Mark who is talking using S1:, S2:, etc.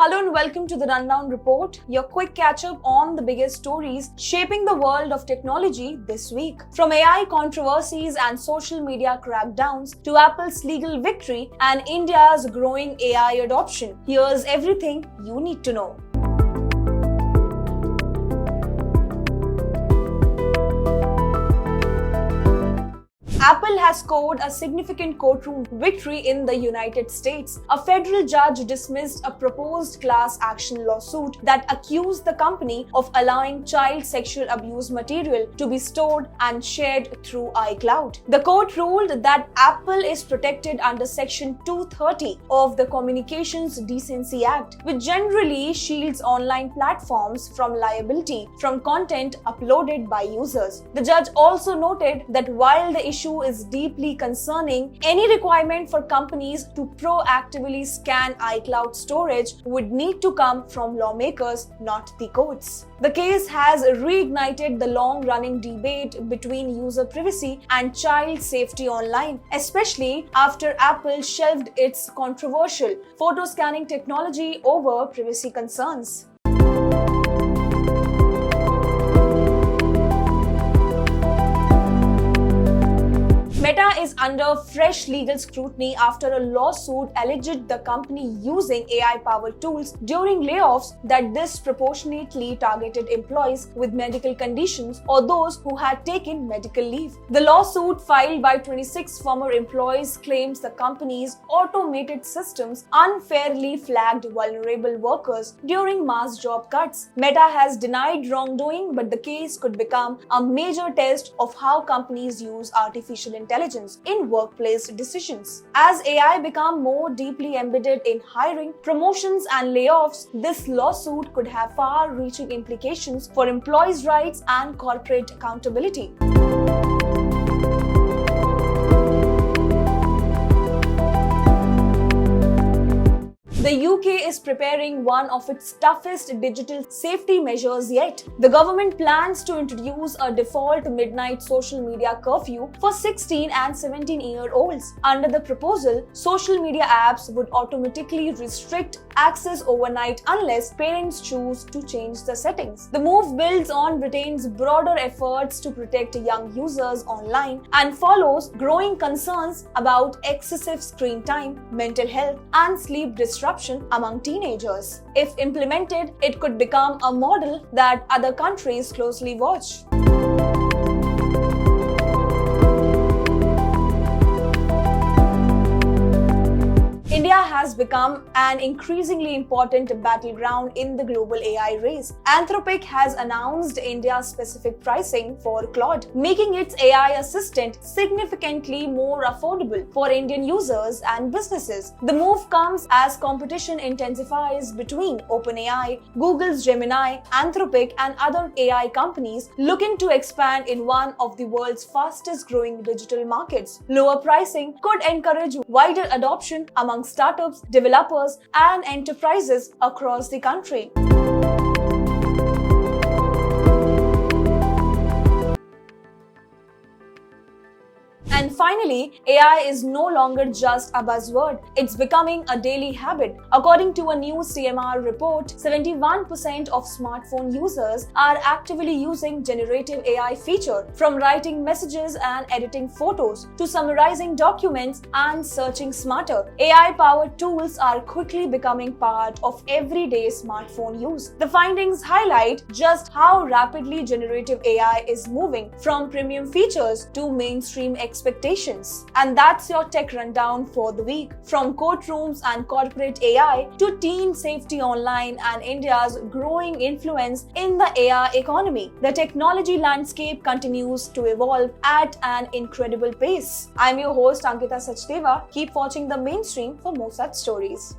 S1: Hello and welcome to the Rundown Report, your quick catch-up on the biggest stories shaping the world of technology this week. From AI controversies and social media crackdowns to Apple's legal victory and India's growing AI adoption, here's everything you need to know. Apple has scored a significant courtroom victory in the United States. A federal judge dismissed a proposed class action lawsuit that accused the company of allowing child sexual abuse material to be stored and shared through iCloud. The court ruled that Apple is protected under Section 230 of the Communications Decency Act, which generally shields online platforms from liability from content uploaded by users. The judge also noted that while the issue is deeply concerning, any requirement for companies to proactively scan iCloud storage would need to come from lawmakers, not the courts. The case has reignited the long-running debate between user privacy and child safety online, especially after Apple shelved its controversial photo scanning technology over privacy concerns. Meta is under fresh legal scrutiny after a lawsuit alleged the company using AI-powered tools during layoffs that disproportionately targeted employees with medical conditions or those who had taken medical leave. The lawsuit filed by 26 former employees claims the company's automated systems unfairly flagged vulnerable workers during mass job cuts. Meta has denied wrongdoing, but the case could become a major test of how companies use artificial intelligence in workplace decisions. As AI become more deeply embedded in hiring, promotions and layoffs, this lawsuit could have far-reaching implications for employees' rights and corporate accountability. The UK is preparing one of its toughest digital safety measures yet. The government plans to introduce a default midnight social media curfew for 16 and 17-year-olds. Under the proposal, social media apps would automatically restrict access overnight unless parents choose to change the settings. The move builds on Britain's broader efforts to protect young users online and follows growing concerns about excessive screen time, mental health, and sleep disruption among teenagers. If implemented, it could become a model that other countries closely watch. India has become an increasingly important battleground in the global AI race. Anthropic has announced India-specific pricing for Claude, making its AI assistant significantly more affordable for Indian users and businesses. The move comes as competition intensifies between OpenAI, Google's Gemini, Anthropic, and other AI companies looking to expand in one of the world's fastest-growing digital markets. Lower pricing could encourage wider adoption among startups, developers, and enterprises across the country. And finally, AI is no longer just a buzzword, it's becoming a daily habit. According to a new CMR report, 71% of smartphone users are actively using generative AI feature, from writing messages and editing photos to summarizing documents and searching smarter. AI-powered tools are quickly becoming part of everyday smartphone use. The findings highlight just how rapidly generative AI is moving from premium features to mainstream expectations. And that's your tech rundown for the week. From courtrooms and corporate AI to teen safety online and India's growing influence in the AI economy, the technology landscape continues to evolve at an incredible pace. I'm your host Ankita Sachdeva. Keep watching The Mainstream for more such stories.